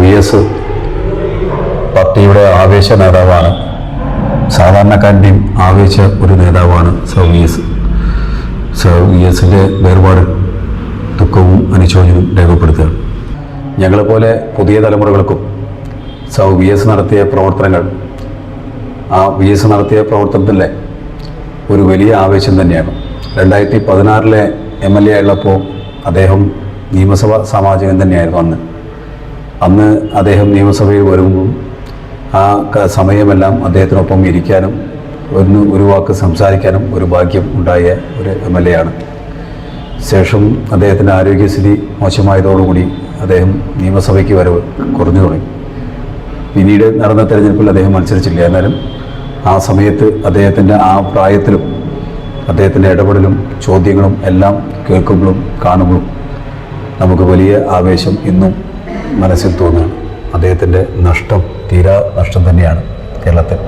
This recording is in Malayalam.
VS പാർട്ടിയുടെ ആവേശ നേതാവാണ്. സാധാരണക്കാരൻ്റെയും ആവേശ ഒരു നേതാവാണ് VSൻ്റെ വേർപാട് ദുഃഖവും അനുശോചനവും രേഖപ്പെടുത്തുകയാണ്. ഞങ്ങളെപ്പോലെ പുതിയ തലമുറകൾക്കും VS നടത്തിയ പ്രവർത്തനങ്ങൾ, ആ VS നടത്തിയ പ്രവർത്തനത്തിലെ ഒരു വലിയ ആവേശം തന്നെയാണ്. 2016 MLA ആയുള്ളപ്പോൾ അദ്ദേഹം നിയമസഭാ സാമാജികൻ തന്നെയായിരുന്നു. അന്ന് അദ്ദേഹം നിയമസഭയിൽ വരുമ്പോൾ ആ സമയമെല്ലാം അദ്ദേഹത്തിനൊപ്പം ഇരിക്കാനും ഒരു വാക്ക് സംസാരിക്കാനും ഒരു ഭാഗ്യം ഉണ്ടായ ഒരു MLA ആണ്. ശേഷം അദ്ദേഹത്തിൻ്റെ ആരോഗ്യസ്ഥിതി മോശമായതോടുകൂടി അദ്ദേഹം നിയമസഭയ്ക്ക് വരവ് കുറഞ്ഞു തുടങ്ങി. പിന്നീട് നടന്ന തെരഞ്ഞെടുപ്പിൽ അദ്ദേഹം മത്സരിച്ചില്ല. എന്നാലും ആ സമയത്ത് അദ്ദേഹത്തിൻ്റെ ആ പ്രായത്തിലും അദ്ദേഹത്തിൻ്റെ ഇടപെടലും ചോദ്യങ്ങളും എല്ലാം കേൾക്കുമ്പോഴും കാണുമ്പോഴും നമുക്ക് വലിയ ആവേശം ഇന്നും മനസ്സിൽ തോന്നുകയാണ്. അദ്ദേഹത്തിൻ്റെ നഷ്ടം തീരാ നഷ്ടം തന്നെയാണ് കേരളത്തിൽ.